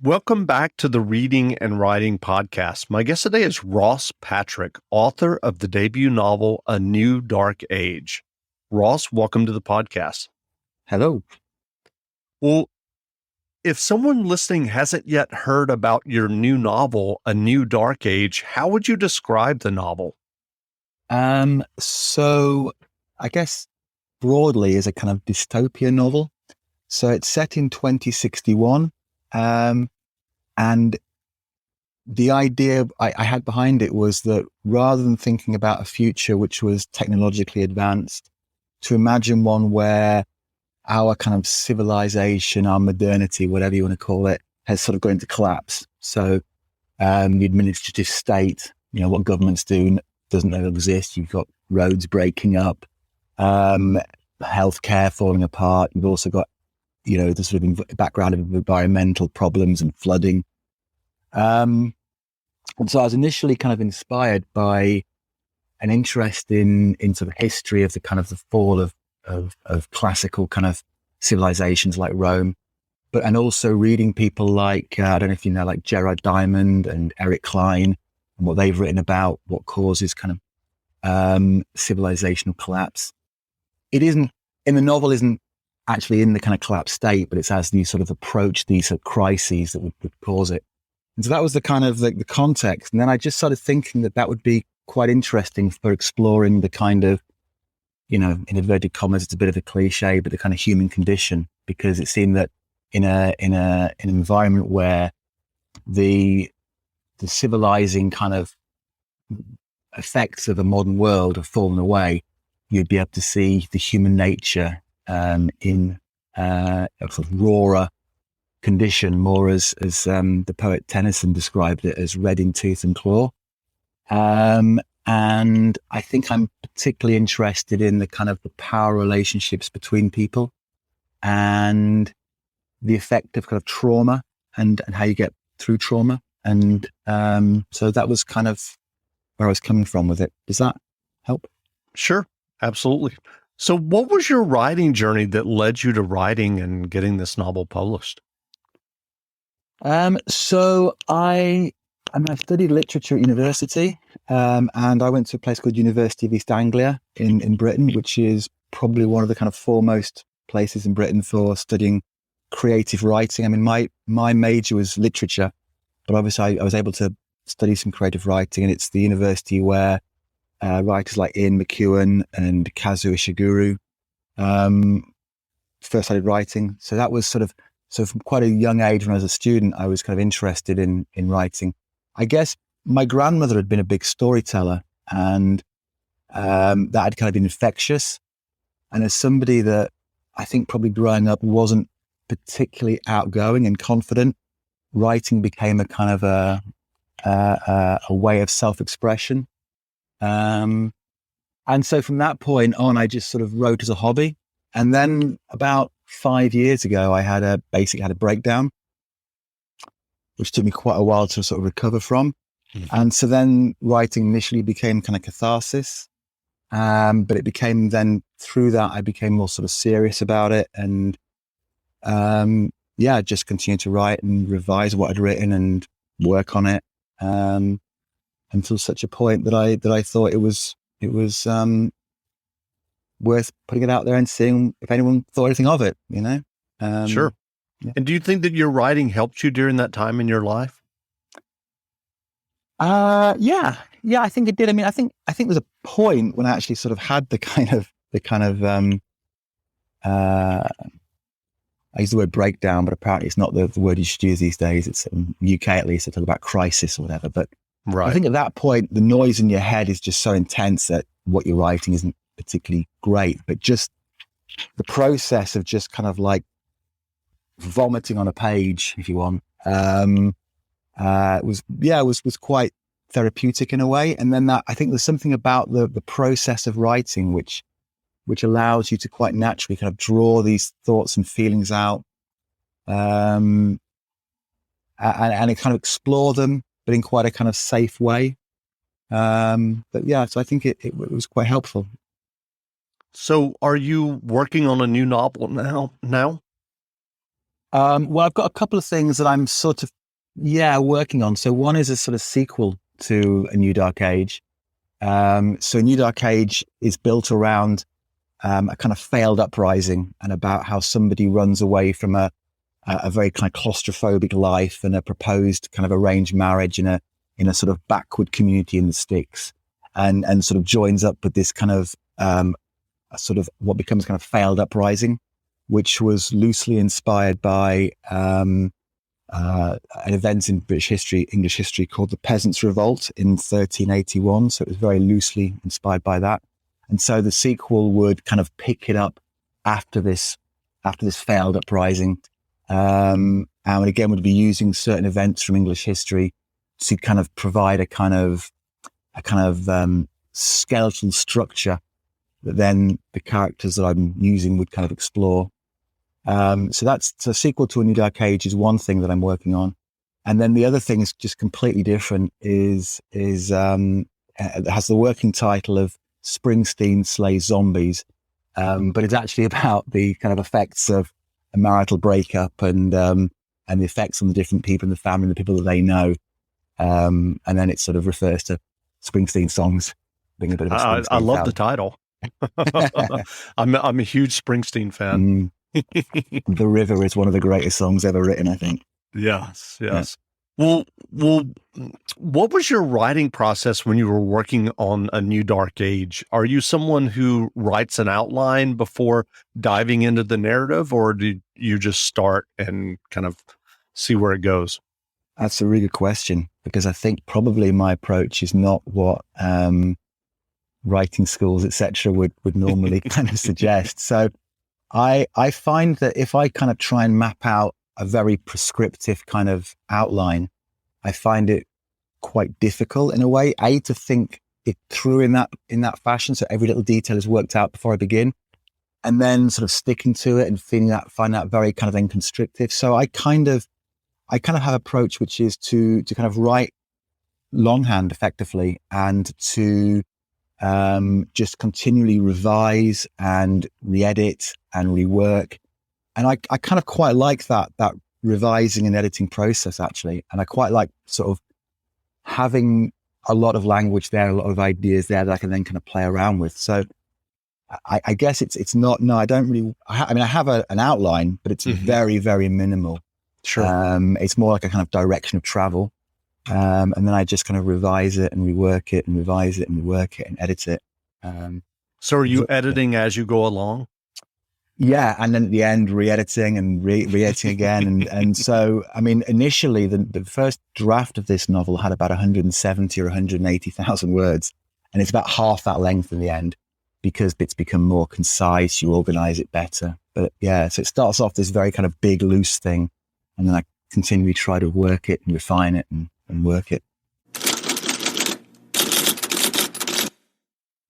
Welcome back to the Reading and Writing Podcast. My guest today is Ross Patrick, author of the debut novel, A New Dark Age. Ross, welcome to the podcast. Hello. Well, if someone listening hasn't yet heard about your new novel, A New Dark Age, how would you describe the novel? So I guess broadly is a kind of dystopia novel. So it's set in 2061. And the idea I had behind it was that rather than thinking about a future which was technologically advanced, to imagine one where our kind of civilization, our modernity, whatever you want to call it, has sort of gone into collapse. So the administrative state, what governments do doesn't exist. You've got roads breaking up, healthcare falling apart. You've also got, the sort of background of environmental problems and flooding. And so I was initially kind of inspired by an interest in sort of history of the kind of the fall of classical kind of civilizations like Rome, and also reading people like, I don't know if you know, like Gerard Diamond and Eric Klein, and what they've written about what causes kind of civilizational collapse. It isn't, in the novel, isn't actually in the kind of collapse state, but it's as you sort of approach these sort of crises that would cause it. And so that was the kind of the context. And then I just started thinking that would be quite interesting for exploring the kind of, in inverted commas, it's a bit of a cliche, but the kind of human condition, because it seemed that in an environment where the civilizing kind of effects of a modern world have fallen away, you'd be able to see the human nature in a sort of rawer condition, more as the poet Tennyson described it, as red in tooth and claw. And I think I'm particularly interested in the kind of the power relationships between people and the effect of kind of trauma and how you get through trauma. And so that was kind of where I was coming from with it. Does that help? Sure, absolutely. So what was your writing journey that led you to writing and getting this novel published? So I studied literature at university, and I went to a place called University of East Anglia in Britain, which is probably one of the kind of foremost places in Britain for studying creative writing. I mean, my major was literature, but obviously I was able to study some creative writing, and it's the university where writers like Ian McEwan and Kazuo Ishiguro first started writing. So that was so from quite a young age, when I was a student, I was kind of interested in writing. I guess my grandmother had been a big storyteller, and that had kind of been infectious. And as somebody that I think probably growing up wasn't particularly outgoing and confident, writing became a kind of a way of self-expression. And so from that point on, I just sort of wrote as a hobby. And then about 5 years ago, I had a breakdown, which took me quite a while to sort of recover from. Mm-hmm. And so then writing initially became kind of catharsis. But it became then, through that, I became more sort of serious about it. And just continued to write and revise what I'd written and work on it. Until such a point that I thought it was worth putting it out there and seeing if anyone thought anything of it, Sure. Yeah. And do you think that your writing helped you during that time in your life? Yeah, I think it did. I mean, I think there's a point when I actually sort of had the kind of I use the word breakdown, but apparently it's not the word you should use these days. It's in the UK, at least, they talk about crisis or whatever. But right. I think at that point, the noise in your head is just so intense that what you're writing isn't particularly great, but just the process of just kind of like vomiting on a page, if you want, was quite therapeutic in a way. And then I think there's something about the process of writing which allows you to quite naturally kind of draw these thoughts and feelings out, and kind of explore them, but in quite a kind of safe way. But yeah, so I think it was quite helpful. So are you working on a new novel now? Well, I've got a couple of things that I'm sort of, working on. So one is a sort of sequel to A New Dark Age. So A New Dark Age is built around a kind of failed uprising and about how somebody runs away from a very kind of claustrophobic life and a proposed kind of arranged marriage in a sort of backward community in the sticks, and sort of joins up with this kind of a sort of what becomes kind of failed uprising, which was loosely inspired by an event in British history, English history, called the Peasants' Revolt in 1381. So it was very loosely inspired by that. And so the sequel would kind of pick it up after this failed uprising. And again, would be using certain events from English history to kind of provide a kind of skeletal structure that then the characters that I'm using would kind of explore. So that's a sequel to A New Dark Age is one thing that I'm working on. And then the other thing is just completely different it has the working title of Springsteen Slays Zombies. But it's actually about the kind of effects of a marital breakup and the effects on the different people in the family and the people that they know. And then it sort of refers to Springsteen songs being a bit of a Springsteen I love fan. the title. I'm a huge Springsteen fan. The River is one of the greatest songs ever written, I think. Yes. Yeah. Well, what was your writing process when you were working on A New Dark Age? Are you someone who writes an outline before diving into the narrative, or do you just start and kind of see where it goes? That's a really good question, because I think probably my approach is not what writing schools, etc., would normally kind of suggest. So I find that if I kind of try and map out a very prescriptive kind of outline, I find it quite difficult in a way, to think it through in that fashion. So every little detail is worked out before I begin, and then sort of sticking to it and find that very kind of then constrictive. So I kind of have an approach which is to kind of write longhand effectively, and to just continually revise and re-edit and rework. And I kind of quite like that revising and editing process, actually. And I quite like sort of having a lot of language there, a lot of ideas there that I can then kind of play around with. So I guess it's not, no, I don't really, I have an outline, but it's very, very minimal. Sure. It's more like a kind of direction of travel. And then I just kind of revise it and rework it and revise it and rework it and edit it. So are you editing as you go along? Yeah. And then at the end, re-editing and re-editing again. And so, I mean, initially the first draft of this novel had about 170 or 180,000 words. And it's about half that length in the end, because it's become more concise, you organize it better. But yeah, so it starts off this very kind of big, loose thing. And then I continually try to work it and refine it and work it.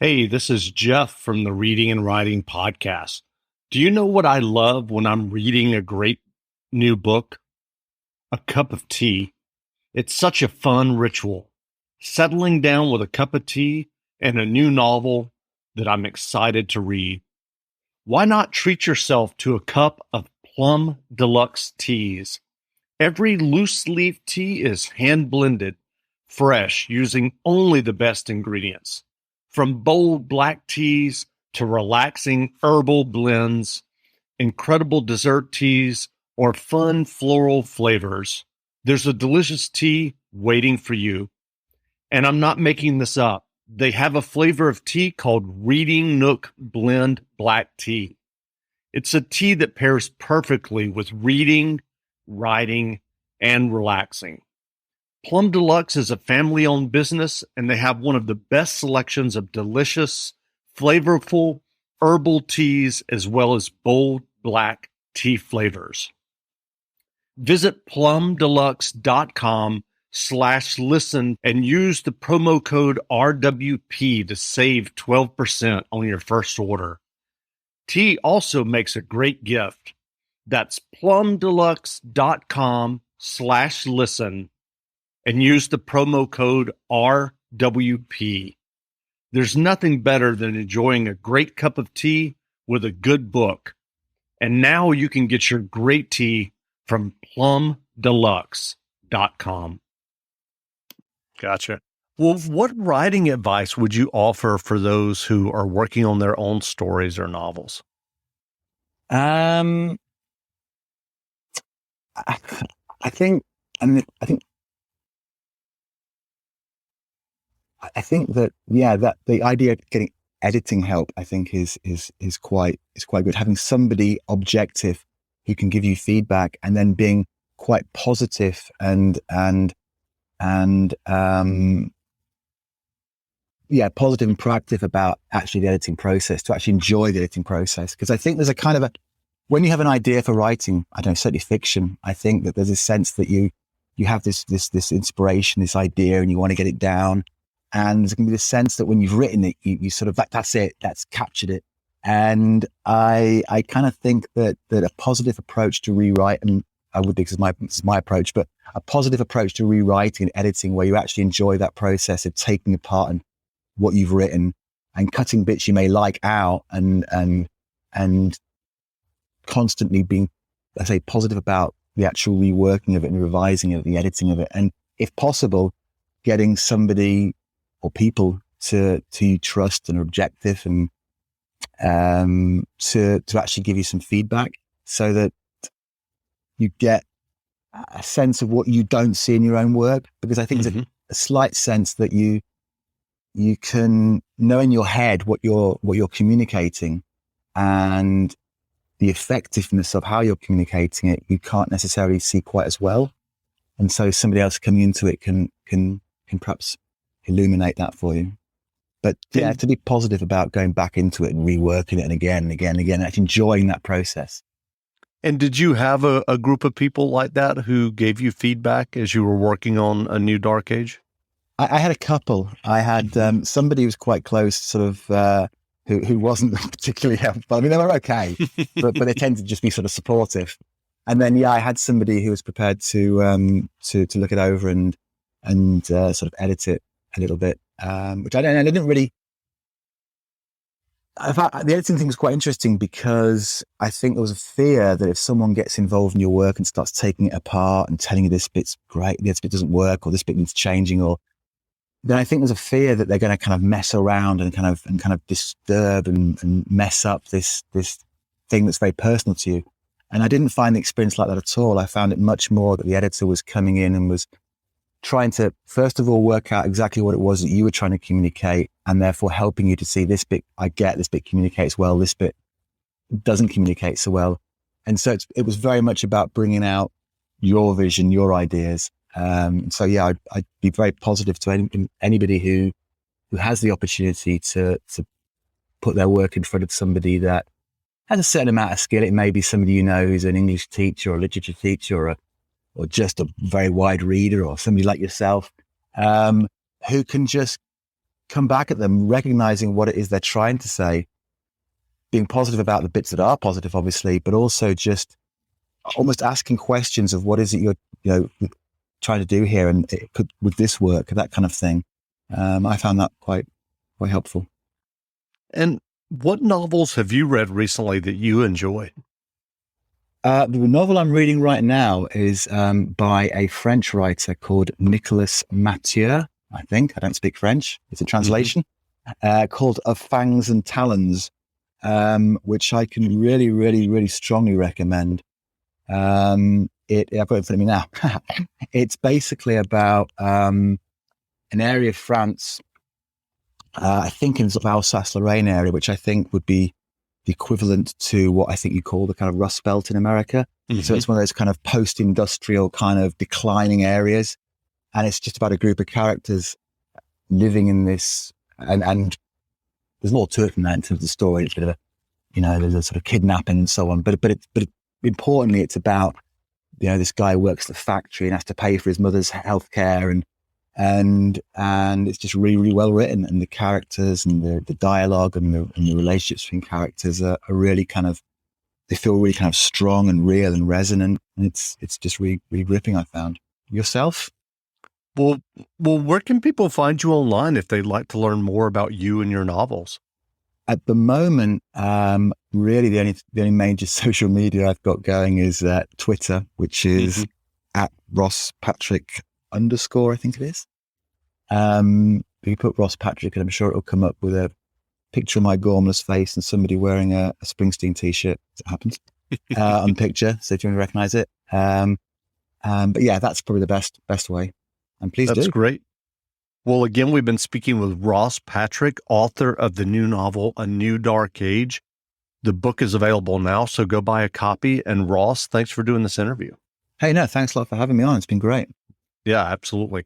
Hey, this is Jeff from the Reading and Writing Podcast. Do you know what I love when I'm reading a great new book? A cup of tea. It's such a fun ritual. Settling down with a cup of tea and a new novel that I'm excited to read. Why not treat yourself to a cup of Plum Deluxe teas? Every loose leaf tea is hand blended, fresh, using only the best ingredients. From bold black teas to relaxing herbal blends, incredible dessert teas, or fun floral flavors, there's a delicious tea waiting for you. And I'm not making this up. They have a flavor of tea called Reading Nook Blend Black Tea. It's a tea that pairs perfectly with reading, writing, and relaxing. Plum Deluxe is a family-owned business, and they have one of the best selections of delicious, flavorful herbal teas, as well as bold black tea flavors. Visit plumdeluxe.com/listen and use the promo code RWP to save 12% on your first order. Tea also makes a great gift. That's plumdeluxe.com/listen and use the promo code RWP. There's nothing better than enjoying a great cup of tea with a good book. And now you can get your great tea from plumdeluxe.com. Gotcha. Well, what writing advice would you offer for those who are working on their own stories or novels? I think, I think that, yeah, that the idea of getting editing help, I think is quite good. Having somebody objective who can give you feedback, and then being quite positive and positive and proactive about actually the editing process, to actually enjoy the editing process. Because I think there's a kind of when you have an idea for writing, I don't know, certainly fiction, I think that there's a sense that you have this inspiration, this idea, and you want to get it down. And there's going to be this sense that when you've written it, you sort of, that's it, that's captured it. And I kind of think that a positive approach to rewrite, and I would, because this is my approach, but a positive approach to rewriting and editing where you actually enjoy that process of taking apart and what you've written and cutting bits you may like out, and constantly being, I say, positive about the actual reworking of it and revising of the editing of it. And if possible, getting somebody or people to trust and are objective, and to actually give you some feedback, so that you get a sense of what you don't see in your own work. Because I think there's a slight sense that you can know in your head what you're communicating, and the effectiveness of how you're communicating it, you can't necessarily see quite as well. And so somebody else coming into it can perhaps illuminate that for you. But yeah, to be positive about going back into it and reworking it and again and again and again, actually enjoying that process. And did you have a group of people like that who gave you feedback as you were working on A New Dark Age? I had a couple. I had somebody who was quite close, sort of, who wasn't particularly helpful. I mean, they were okay, but they tended to just be sort of supportive. And then, I had somebody who was prepared to look it over and sort of edit it a little bit, which I didn't really. The editing thing was quite interesting, because I think there was a fear that if someone gets involved in your work and starts taking it apart and telling you this bit's great, this bit doesn't work, or this bit needs changing, or then I think there's a fear that they're going to kind of mess around and kind of disturb and mess up this thing that's very personal to you. And I didn't find the experience like that at all. I found it much more that the editor was coming in and was trying to, first of all, work out exactly what it was that you were trying to communicate, and therefore helping you to see, this bit I get, this bit communicates well, this bit doesn't communicate so well. And so it was very much about bringing out your vision, your ideas. So yeah, I'd be very positive to anybody who has the opportunity to put their work in front of somebody that has a certain amount of skill. It may be somebody you know who's an English teacher or a literature teacher, or just a very wide reader, or somebody like yourself, who can just come back at them, recognizing what it is they're trying to say, being positive about the bits that are positive, obviously, but also just almost asking questions of what is it you're trying to do here, and would this work, that kind of thing. I found that quite helpful. And what novels have you read recently that you enjoyed? The novel I'm reading right now is by a French writer called Nicolas Mathieu. I think, I don't speak French. It's a translation called Of Fangs and Talons, which I can really, really, really strongly recommend. I've got it in front of me now. It's basically about an area of France, I think in sort of Alsace-Lorraine area, which I think would be the equivalent to what I think you call the kind of Rust Belt in America. So it's one of those kind of post-industrial kind of declining areas. And it's just about a group of characters living in this, and there's more to it than that in terms of the story. It's a bit of there's a sort of kidnapping and so on. But importantly, it's about, this guy works at the factory and has to pay for his mother's healthcare, and it's just really, really well written, and the characters and the dialogue and the relationships between characters are really kind of, they feel really kind of strong and real and resonant, and it's just really, really gripping, I found. Yourself? Well, where can people find you online if they'd like to learn more about you and your novels? At the moment, really the only major social media I've got going is Twitter, which is at Ross Patrick _ I think it is. If you put Ross Patrick, and I'm sure it'll come up with a picture of my gormless face and somebody wearing a Springsteen t-shirt, as it happens, on picture. So if you want to recognize it. But yeah, that's probably the best way. And please do. That's great. Well, again, we've been speaking with Ross Patrick, author of the new novel, A New Dark Age. The book is available now, so go buy a copy. And Ross, thanks for doing this interview. Hey, no, thanks a lot for having me on. It's been great. Yeah, absolutely.